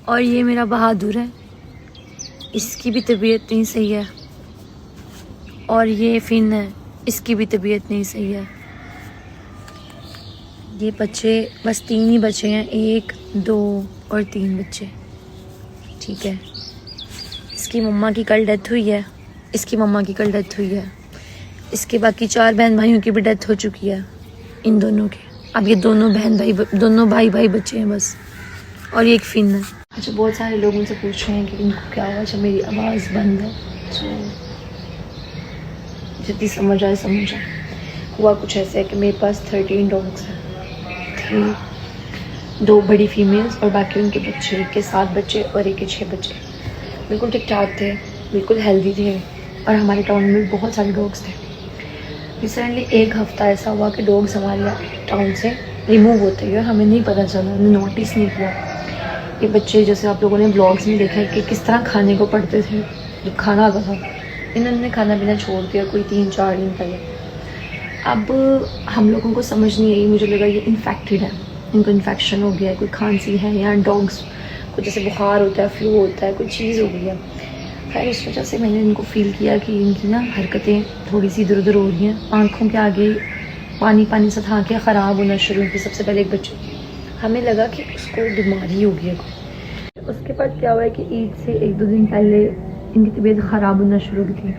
और ये मेरा बहादुर है, इसकी भी तबीयत नहीं सही है। और ये फिन है, इसकी भी तबीयत नहीं सही है। ये बच्चे बस 3 ही बचे हैं, 1, 2 और 3 बच्चे। ठीक है, इसकी मम्मा की कल डेथ हुई है, इसकी मम्मा की कल डेथ हुई है, इसके बाकी 4 बहन भाइयों की भी डेथ हो चुकी है, इन दोनों की। अब ये दोनों भाई भाई बच्चे हैं बस, और ये एक फिन है। अच्छा, बहुत सारे लोग मुझसे पूछ रहे हैं कि इनको क्या हुआ। अच्छा, मेरी आवाज़ बंद है, तो जितनी समझ आए समझ आए। हुआ कुछ ऐसे है कि मेरे पास 13 डॉग्स हैं, थे 2 बड़ी फीमेल्स और बाकी उनके बच्चे, एक के 7 बच्चे और एक के 6 बच्चे। बिल्कुल ठीक ठाक थे, बिल्कुल हेल्दी थे, और हमारे टाउन में बहुत सारे डॉग्स थे। रिसेंटली 1 हफ़्ता ऐसा हुआ कि डॉग्स हमारे टाउन से रिमूव होते हुए हमें नहीं पता चला, हमें नोटिस नहीं हुआ। ये बच्चे जैसे आप लोगों ने ब्लॉग्स में देखा है कि किस तरह खाने को पड़ते थे, जब खाना आता था इन्होंने खाना पीना छोड़ दिया कोई 3-4 दिन पहले। अब हम लोगों को समझ नहीं आई, मुझे लगा ये इन्फेक्टेड है, इनको इन्फेक्शन हो गया है, कोई खांसी है, या डॉग्स को जैसे बुखार होता है, फ्लू होता है, कोई चीज़ हो गई है। खैर इस वजह से मैंने इनको फ़ील किया कि इनकी ना हरकतें थोड़ी सी इधर उधर हो रही हैं, आँखों के आगे पानी पानी सा था, आँखें ख़राब होना शुरू हुई। सबसे पहले एक बच्चे हमें लगा कि उसको बीमारी हो गई है। उसके बाद क्या हुआ है कि ईद से 1-2 दिन पहले इनकी तबीयत ख़राब होना शुरू हुई थी।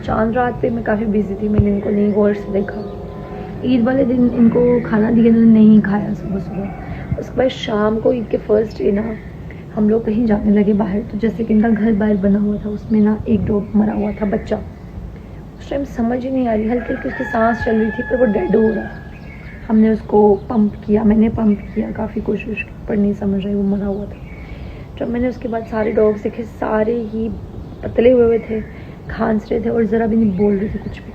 चांद रात पे मैं काफ़ी बिजी थी, मैंने इनको नहीं गौर से देखा। ईद वाले दिन इनको खाना दिया, इन्होंने नहीं खाया सुबह सुबह। उसके बाद शाम को ईद के फर्स्ट डे ना हम लोग कहीं जाने लगे बाहर, तो जैसे कि इनका घर बाहर बना हुआ था, उसमें ना एक डॉग मरा हुआ था, बच्चा। उस टाइम समझ ही नहीं आ रही, हल्की हल्की उसकी सांस चल रही थी पर वो डेड हो रहा था। हमने उसको पंप किया, मैंने पंप किया, काफ़ी कोशिश की पर नहीं समझ रही, वो मरा हुआ था। जब मैंने उसके बाद सारे डॉग्स देखे, सारे ही पतले हुए थे, खांस रहे थे और ज़रा भी नहीं बोल रहे थे कुछ भी।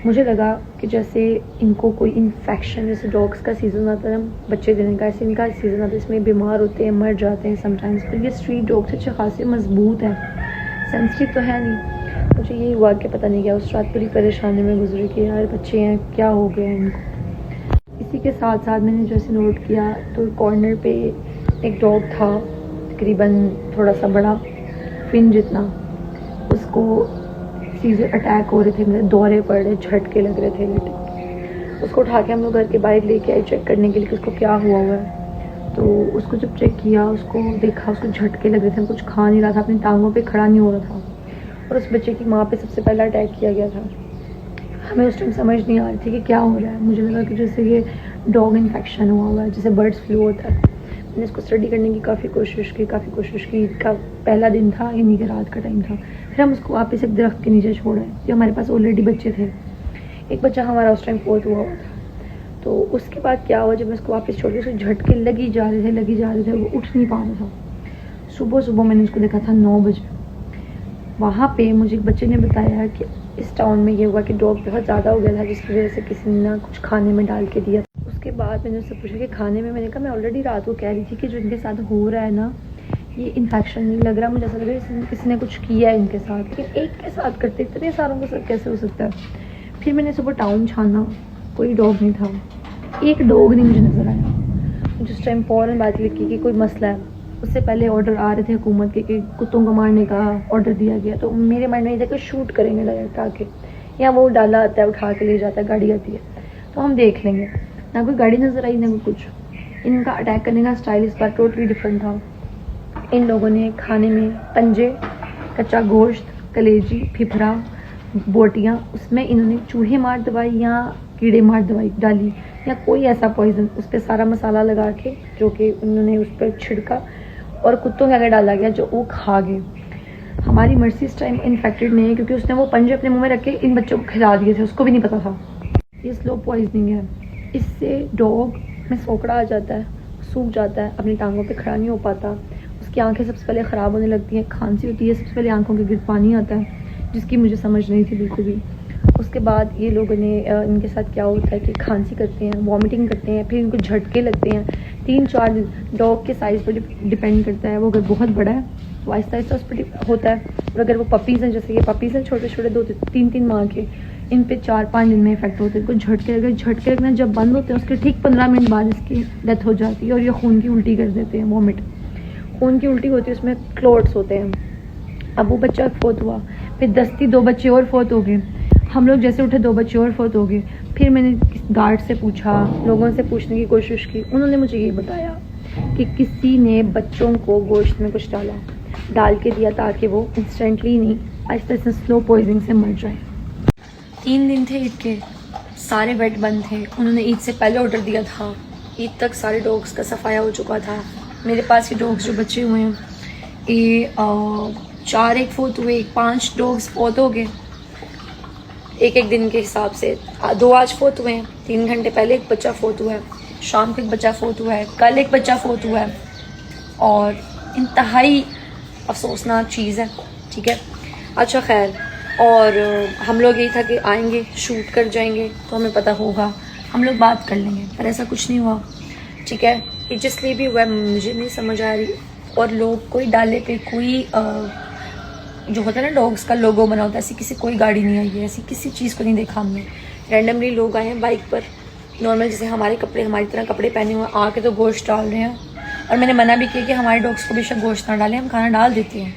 मुझे लगा कि जैसे इनको कोई इन्फेक्शन, जैसे डॉग्स का सीज़न आता है ना बच्चे देने का, ऐसे इनका सीज़न आता है, इसमें बीमार होते हैं, मर जाते हैं समटाइम्स। पर ये स्ट्रीट डॉग्स अच्छे खासे मजबूत हैं, सेंसिटिव तो है नहीं। मुझे यही हुआ कि पता नहीं क्या, उस रात पूरी परेशानी में गुजरी कि यार बच्चे हैं, क्या हो गया है इनको। इसी के साथ साथ मैंने जैसे नोट किया तो कॉर्नर पे एक डॉग था, तकरीबन थोड़ा सा बड़ा, फिन जितना। उसको सीजर अटैक हो रहे थे, मेरे दौरे पड़ रहे, झटके लग रहे थे। उसको उठा के हम लोग घर के बाहर लेके आए चेक करने के लिए कि उसको क्या हुआ है। तो उसको जब चेक किया, उसको देखा, उसको झटके लग रहे थे, कुछ खा नहीं रहा था, अपनी टांगों पे खड़ा नहीं हो रहा था, और उस बच्चे की माँ पे सबसे पहला अटैक किया गया था। हमें उस टाइम समझ नहीं आ रही थी कि क्या हो रहा है। मुझे लगा कि जैसे ये डॉग इन्फेक्शन हुआ हुआ है, जैसे बर्ड्स फ्लू होता है। मैंने इसको स्टडी करने की काफ़ी कोशिश की। ईद का पहला दिन था, यानी कि रात का टाइम था। फिर हम उसको वापस एक दरख्त के नीचे छोड़े, जो हमारे पास ऑलरेडी बच्चे थे। एक बच्चा हमारा उस टाइम फोर्थ हुआ था। तो उसके बाद क्या हुआ, जब मैं उसको वापस छोड़ के, उसको झटके लगी जा रहे थे, वो उठ नहीं पा रहा था। सुबह मैंने उसको देखा था 9 बजे। वहाँ पे मुझे एक बच्चे ने बताया कि इस टाउन में ये हुआ कि डॉग बहुत ज़्यादा हो गया था, जिसकी वजह से किसी ने ना कुछ खाने में डाल के दिया। उसके बाद मैंने उससे पूछा कि खाने में, मैंने कहा मैं ऑलरेडी रात को कह रही थी कि जो इनके साथ हो रहा है ना, ये इन्फेक्शन नहीं लग रहा, मुझे ऐसा लग रहा है किसी ने कुछ किया है इनके साथ। लेकिन एक के साथ करते इतने सारों के साथ कैसे हो सकता है। फिर मैंने सुबह टाउन छाना, कोई डॉग नहीं था, एक डॉग नहीं मुझे नज़र आया। जिस टाइम फ़ौरन बात लिखी कि कोई मसला है। उससे पहले ऑर्डर आ रहे थे हुकूमत के कि कुत्तों को मारने का ऑर्डर दिया गया, तो मेरे माइंड में ये था कि शूट करेंगे डायरेक्ट आके, या वो डाला आता है उठा के ले जाता है, गाड़ी आती है तो हम देख लेंगे। ना कोई गाड़ी नज़र आई, ना कोई कुछ। इनका अटैक करने का स्टाइल इस बार टोटली डिफरेंट था। इन लोगों ने खाने में पंजे, कच्चा गोश्त, कलेजी, फिफरा, बोटियाँ, उसमें इन्होंने चूहे मार दवाई या कीड़े मार दवाई डाली, या कोई ऐसा पॉइजन, उस पर सारा मसाला लगा के जो कि उन्होंने उस पर छिड़का और कुत्तों के आगे डाला गया, जो वो खा गए। हमारी मर्सी इस टाइम इन्फेक्टेड नहीं है, क्योंकि उसने वो पंजे अपने मुंह में रख के इन बच्चों को खिला दिए थे, उसको भी नहीं पता था। ये स्लो पॉइजनिंग है। इससे डॉग में सोकड़ा आ जाता है, सूख जाता है, अपनी टांगों पे खड़ा नहीं हो पाता, उसकी आंखें सबसे पहले ख़राब होने लगती हैं, खांसी होती है, सबसे पहले आंखों के गिर्द पानी आता है, जिसकी मुझे समझ नहीं थी बिल्कुल भी। उसके बाद ये लोगों ने इनके साथ क्या होता है कि खांसी करते हैं, वॉमिटिंग करते हैं, फिर इनको झटके लगते हैं 3-4 दिन। डॉग के साइज़ पर डिपेंड करता है, वो अगर बहुत बड़ा है तो आहिस्ता उस पर होता है, और अगर वो पपीज़ हैं, जैसे ये पपीज़ हैं छोटे छोटे 2-3 माह के, इन पे 4-5 दिन में इफेक्ट होते हैं। इनको झटके लगे, झटके लगना जब बंद होते हैं उसके ठीक 15 मिनट बाद इसकी डेथ हो जाती है और ये खून की उल्टी कर देते हैं, वॉमिट, खून की उल्टी होती है, उसमें क्लोट्स होते हैं। अब वो बच्चा फोत हुआ, फिर दस्ती 2 बच्चे और फोत हो गए। हम लोग जैसे उठे 2 बच्चे और फोत हो गए। फिर मैंने गार्ड से पूछा, लोगों से पूछने की कोशिश की, उन्होंने मुझे ये बताया कि किसी ने बच्चों को गोश्त में कुछ डाल के दिया ताकि वो इंस्टेंटली नहीं, आहिस्ता आहिस्ता स्लो पॉइजनिंग से मर जाए। 3 दिन थे ईद के, सारे बेड बंद थे। उन्होंने ईद से पहले ऑर्डर दिया था, ईद तक सारे डॉग्स का सफाया हो चुका था। मेरे पास ये डॉग्स जो बच्चे हुए हैं, ये 4 एक फोत हुए, 5 डॉग्स फोत हो गए एक दिन के हिसाब से। 2 आज फोत हुए हैं, 3 घंटे पहले एक बच्चा फोत हुआ है, शाम को एक बच्चा फोत हुआ है, कल एक बच्चा फोत हुआ है। और इंतहाई अफसोसनाक चीज़ है, ठीक है। अच्छा खैर, और हम लोग यही था कि आएंगे शूट कर जाएंगे तो हमें पता होगा, हम लोग बात कर लेंगे, पर ऐसा कुछ नहीं हुआ, ठीक है। ये जिसलिए भी हुआ मुझे नहीं समझ आ रही। और लोग कोई डाले पे कोई जो होता है ना डॉग्स का लोगो बना होता है, ऐसी किसी कोई गाड़ी नहीं आई है, ऐसी किसी चीज़ को नहीं देखा हमने। रैंडमली लोग आए हैं बाइक पर, नॉर्मल जैसे हमारे कपड़े, हमारी तरह कपड़े पहने हुए, आके तो गोश्त डाल रहे हैं। और मैंने मना भी किया कि हमारे डॉग्स को बेशक गोश्त ना डालें, हम खाना डाल देते हैं।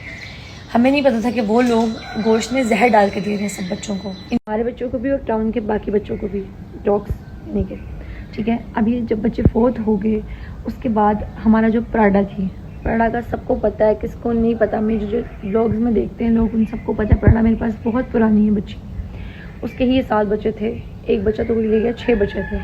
हमें नहीं पता था कि वो लोग गोश्त में जहर डाल के दे रहे हैं सब बच्चों को, हमारे बच्चों को भी और टाउन के बाकी बच्चों को भी, डॉग्स नहीं के, ठीक है। अभी जब बच्चे फोत हो गए उसके बाद हमारा जो प्राडा थी, प्राडा का सबको पता है, किसको नहीं पता, मेरे जो ब्लॉग्स में देखते हैं लोग उन सबको पता है। प्राडा मेरे पास बहुत पुरानी है बच्ची, उसके ही 7 बच्चे थे, एक बच्चा तो कोई ले गया, 6 बच्चे थे।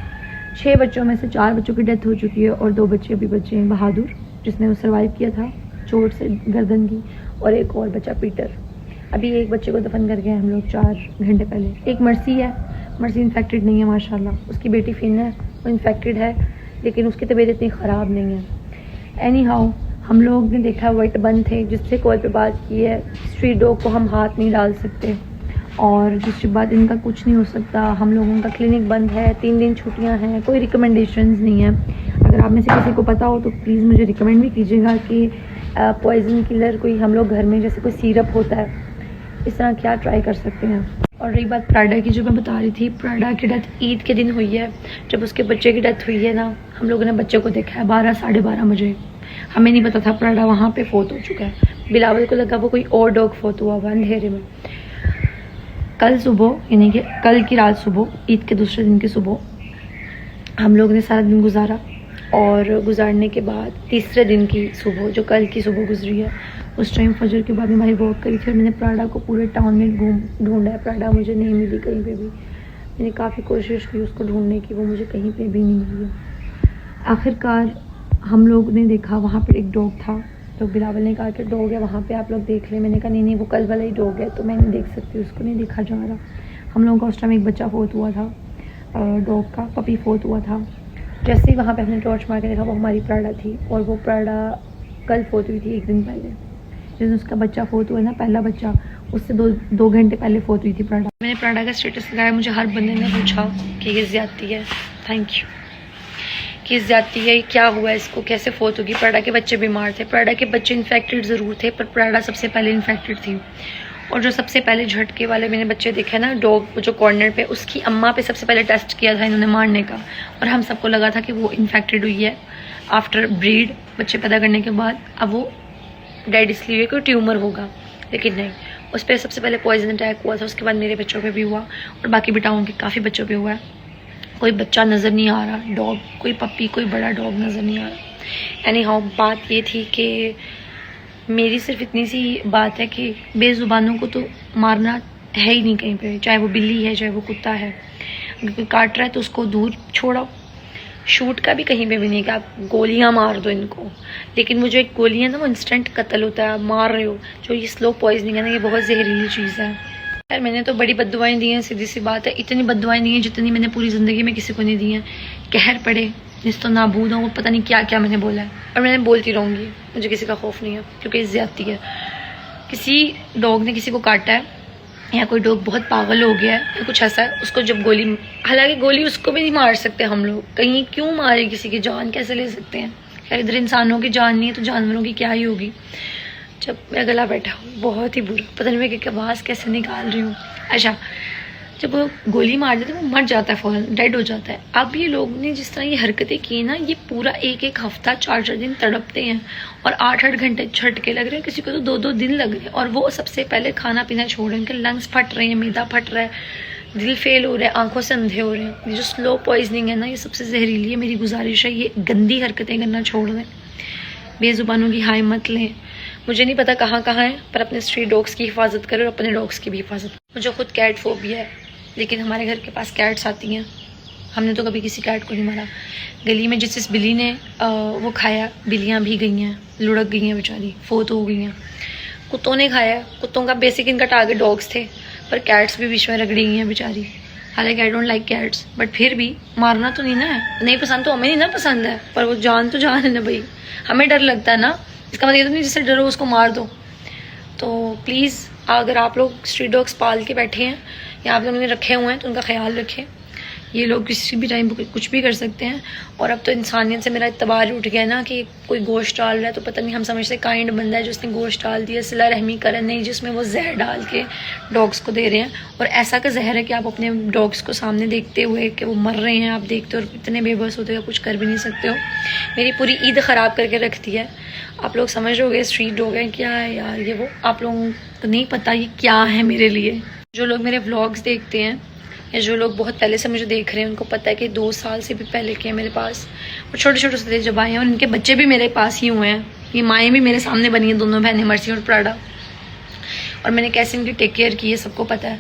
6 बच्चों में से 4 बच्चों की डेथ हो चुकी है और 2 बच्चे अभी बच्चे हैं, बहादुर जिसने वो सर्वाइव किया था चोट से गर्दन की, और एक और बच्चा पीटर। अभी एक बच्चे को दफन कर गए हम लोग 4 घंटे पहले। एक मर्सी है, मर्सी इन्फेक्टेड नहीं है माशाल्लाह, उसकी बेटी फिन है, वो इन्फेक्टेड है लेकिन उसकी तबीयत इतनी ख़राब नहीं है। एनी हाउ, हम लोग ने देखा वेट बंद थे, जिससे कॉल पे बात की है, स्ट्रीट डॉग को हम हाथ नहीं डाल सकते और दूसरी बात इनका कुछ नहीं हो सकता। हम लोगों का क्लिनिक बंद है, 3 दिन छुट्टियां हैं, कोई रिकमेंडेशंस नहीं है। अगर आप में से किसी को पता हो तो प्लीज़ मुझे रिकमेंड भी कीजिएगा कि पॉइजन किलर कोई हम लोग घर में जैसे कोई सिरप होता है, इस तरह क्या ट्राई कर सकते हैं। और रही बात प्राडा की, जो मैं बता रही थी, प्राडा की डेथ ईद के दिन हुई है। जब उसके बच्चे की डेथ हुई है ना, हम लोगों ने बच्चे को देखा है 12 साढ़े 12 बजे। हमें नहीं पता था प्राडा वहाँ पे फोत हो चुका है। बिलावल को लगा वो कोई और डॉग फोत हुआ हुआ अंधेरे में। कल सुबह, यानी कि कल की रात सुबह, ईद के दूसरे दिन की सुबह हम लोग ने सारा दिन गुजारा, और गुजारने के बाद तीसरे दिन की सुबह, जो कल की सुबह गुजरी है, उस टाइम फजर के बाद मैं भाई वॉक करी थी और मैंने प्राडा को पूरे टाउन में ढूंढा है। प्राडा मुझे नहीं मिली कहीं पे भी, मैंने काफ़ी कोशिश की उसको ढूंढने की, वो मुझे कहीं पे भी नहीं मिली है। आखिरकार हम लोग ने देखा वहाँ पर एक डॉग था, तो बिलावल ने कहा कि डॉग है वहाँ पे, आप लोग देख लें। मैंने कहा नहीं वो कल वाला ही डॉग है, तो मैं नहीं देख सकती, उसको नहीं देखा जा रहा। हम लोगों का उस टाइम एक बच्चा फोत हुआ था, डॉग का पपी फोत हुआ था। जैसे ही वहाँ पे हमने टॉर्च मार के देखा वो हमारी प्राडा थी, और वो प्राडा कल फोत हुई थी 1 दिन पहले। जिस दिन उसका बच्चा फोत हुआ ना, पहला बच्चा, उससे 2 घंटे पहले फोत हुई थी प्राडा। मैंने प्राडा का स्टेटस लगाया, मुझे हर बंदे ने पूछा कि ये ज्यादती है, थैंक यू, कि ज्यादती है, क्या हुआ इसको, कैसे फोत होगी। प्राडा के बच्चे बीमार थे, प्राडा के बच्चे इन्फेक्टेड ज़रूर थे, पर प्राडा सबसे पहले इन्फेक्टेड थी। और जो सबसे पहले झटके वाले मैंने बच्चे देखे ना, डॉग जो कॉर्नर पे, उसकी अम्मा पे सबसे पहले टेस्ट किया था इन्होंने मारने का, और हम सबको लगा था कि वो इन्फेक्टेड हुई है आफ्टर ब्रीड, बच्चे पैदा करने के बाद। अब वो डेड इसलिए हुई कोई ट्यूमर होगा, लेकिन नहीं, उस पर सबसे पहले पॉइजन अटैक हुआ था, उसके बाद मेरे बच्चों पे भी हुआ और बाकी बेटाओं के काफ़ी बच्चों पे हुआ है। कोई बच्चा नज़र नहीं आ रहा, डॉग, कोई पप्पी, कोई बड़ा डॉग नज़र नहीं आ रहा। एनी हाउ, बात ये थी कि मेरी सिर्फ इतनी सी बात है कि बेज़ुबानों को तो मारना है ही नहीं कहीं पे, चाहे वो बिल्ली है, चाहे वो कुत्ता है। अगर कोई काट रहा है तो उसको दूर छोड़ो। शूट का भी कहीं पे भी नहीं कि आप गोलियां मार दो इनको, लेकिन वो जो एक गोलियां ना, वो इंस्टेंट कत्ल होता है, आप मार रहे हो। जो ये स्लो पॉइजनिंग है ना, ये बहुत जहरीली चीज़ है। यार मैंने तो बड़ी बद्दुआएं दी हैं, सीधी सी बात है, इतनी बद्दुआएं दी हैं जितनी मैंने पूरी ज़िंदगी में किसी को नहीं दी हैं। कहर पड़े, जिस तो नाबूद हो, पता नहीं क्या क्या मैंने बोला है, और मैंने बोलती रहूँगी, मुझे किसी का खौफ नहीं है, क्योंकि ज़्यादती है। किसी डॉग ने किसी को काटा है, या कोई डॉग बहुत पागल हो गया है या कुछ ऐसा है, उसको जब गोली, हालांकि गोली उसको भी नहीं मार सकते हम लोग, कहीं क्यों मारे, किसी की जान कैसे ले सकते हैं। खैर इधर इंसानों की जान नहीं है तो जानवरों की क्या ही होगी। जब मैं गला बैठा हूँ, बहुत ही बुरा, पता नहीं मैं कि आवाज़ कैसे निकाल रही हूँ। अच्छा, जब वो गोली मार देते वो मर जाता है, फ़ौरन डेड हो जाता है। अब ये लोग ने जिस तरह ये हरकतें की ना, ये पूरा एक हफ्ता 4 दिन तड़पते हैं और 8 घंटे झटके लग रहे हैं, किसी को तो 2 दिन लग रहे हैं। और वो सबसे पहले खाना पीना छोड़ रहे हैं, उनके लंग्स फट रहे हैं, मैदा फट रहा है, दिल फेल हो रहा है, आंखों से अंधे हो रहे हैं। ये जो स्लो पॉइजनिंग है ना, ये सबसे जहरीली है। मेरी गुजारिश है ये गंदी हरकतें करना छोड़ दें, बेजुबानों की हाय मत लें। मुझे नहीं पता कहाँ है, पर अपने स्ट्रीट डॉग्स की हिफाजत करो और अपने डॉग्स की भी हिफाजत। मुझे खुद कैट फोबिया है, लेकिन हमारे घर के पास कैट्स आती हैं, हमने तो कभी किसी कैट को नहीं मारा। गली में जिस बिल्ली ने वो खाया, बिल्लियाँ भी गई हैं, लुढ़क गई हैं बेचारी, फोत हो गई हैं। कुत्तों ने खाया, कुत्तों का बेसिक इनका टारगेट डॉग्स थे, पर कैट्स भी बीच में रगड़ी गई हैं बेचारी। हालांकि I don't like cats, but फिर भी मारना तो नहीं ना है, नहीं पसंद तो हमें नहीं ना पसंद है, पर वो जान तो जान है ना भाई। हमें डर लगता है ना, इसका मतलब ये तो नहीं जिससे डरो उसको मार दो। तो प्लीज़ अगर आप लोग स्ट्रीट डॉग्स पाल के बैठे हैं या आप लोगों ने रखे हुए हैं तो उनका ख्याल रखें। ये लोग किसी भी टाइम कुछ भी कर सकते हैं। और अब तो इंसानियत से मेरा इतबार उठ गया ना कि कोई गोश्त डाल रहा है तो पता नहीं, हम समझते काइंड बंदा है जो उसने गोश्त डाल दिया, सिला रहमी करन नहीं, जिसमें वो जहर डाल के डॉग्स को दे रहे हैं। और ऐसा का जहर है कि आप अपने डॉग्स को सामने देखते हुए कि वो मर रहे हैं, आप देखते हो और इतने बेबस होते हो, कुछ कर भी नहीं सकते हो। मेरी पूरी ईद ख़राब करके रखती है। आप लोग समझ रहोगे स्ट्रीट डॉग है क्या है यार, ये वो आप लोगों को नहीं पता ये क्या है मेरे लिए। जो लोग मेरे व्लॉग्स देखते हैं या जो लोग बहुत पहले से मुझे देख रहे हैं, उनको पता है कि 2 साल से भी पहले के हैं मेरे पास, और छोटे छोटे से जब आए हैं, और इनके बच्चे भी मेरे पास ही हुए हैं। ये माएँ भी मेरे सामने बनी हैं, दोनों बहनें, मर्सी और प्राडा, और मैंने कैसे इनकी टेक केयर की है सबको पता है।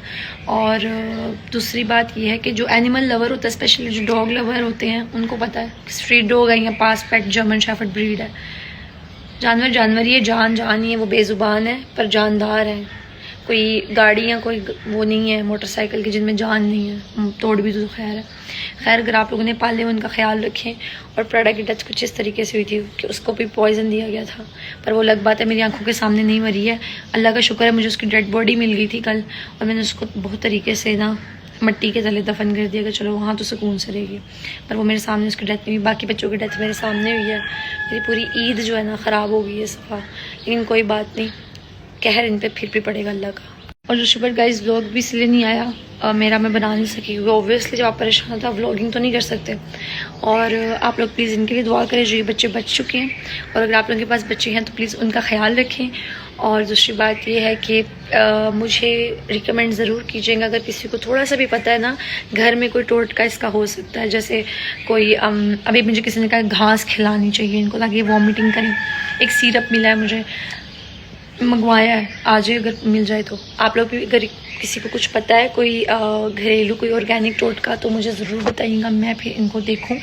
और दूसरी बात ये है कि जो एनिमल लवर होता है, स्पेशली जो डॉग लवर होते हैं, उनको पता है स्ट्रीट डॉग है या पास पेट जर्मन शेफर्ड ब्रीड है। जानवर जानवर ही है, जान ही है, वो बेजुबान है पर जानदार है। कोई गाड़ी या कोई वो नहीं है मोटरसाइकिल की जिनमें जान नहीं है, तोड़ भी तो खैर है। खैर अगर आप लोगों ने पाले उनका ख्याल रखें। और प्राडा की डेथ कुछ इस तरीके से हुई थी कि उसको भी पॉइजन दिया गया था, पर वो अलग बात है, मेरी आंखों के सामने नहीं मरी है। अल्लाह का शुक्र है मुझे उसकी डेड बॉडी मिल गई थी कल, और मैंने उसको बहुत तरीके से ना मट्टी के तले दफन कर दिया कि चलो वहाँ तो सुकून से रहेगी। पर वो मेरे सामने उसकी डेथ नहीं हुई, बाकी बच्चों की डेथ मेरे सामने हुई है। मेरी पूरी ईद जो है ना ख़राब हो गई है सफ़ा, लेकिन कोई बात नहीं, कहर इन पर फिर भी पड़ेगा अल्लाह का। और जो शुगर गाइस व्लॉग भी इसलिए नहीं आया मेरा, मैं बना नहीं सकी क्योंकि ऑब्वियसली जब आप परेशान था व्लॉगिंग तो नहीं कर सकते। और आप लोग प्लीज़ इनके लिए दुआ करें जो ये बच्चे बच चुके हैं, और अगर आप लोगों के पास बच्चे हैं तो प्लीज़ उनका ख्याल रखें। और दूसरी बात ये है कि मुझे रिकमेंड ज़रूर कीजिएगा अगर किसी को थोड़ा सा भी पता है ना, घर में कोई टोटका इसका हो सकता है, जैसे कोई अभी मुझे किसी ने कहा घास खिलानी चाहिए इनको ताकि वॉमिटिंग करें। एक सिरप मिला है मुझे, मंगवाया है, आज अगर मिल जाए तो। आप लोग भी अगर किसी को कुछ पता है कोई घरेलू कोई ऑर्गेनिक टोटका तो मुझे ज़रूर बताइएगा, मैं फिर इनको देखूं।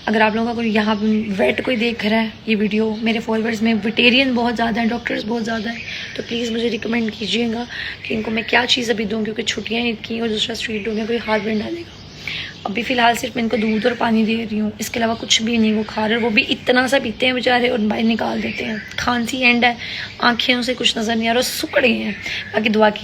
अगर आप लोगों का कोई यहाँ वेट कोई देख रहा है ये वीडियो, मेरे फॉलोअर्स में वेटेरियन बहुत ज़्यादा है, डॉक्टर्स बहुत ज़्यादा है, तो प्लीज़ मुझे रिकमेंड कीजिएगा कि इनको मैं क्या चीज़ अभी दूँ, क्योंकि छुट्टियाँ ईद की और दूसरा स्ट्रीट डॉग है, कोई हाथ भी डालेगा। अभी फ़िलहाल सिर्फ मैं इनको दूध और पानी दे रही हूँ, इसके अलावा कुछ भी नहीं वो खा रहे, वो भी इतना सा पीते हैं बेचारे और बाहर निकाल देते हैं। खांसी एंड है, आँखें से कुछ नज़र नहीं आ रहा, सुख रहे हैं। बाकी दुआ कीजिए।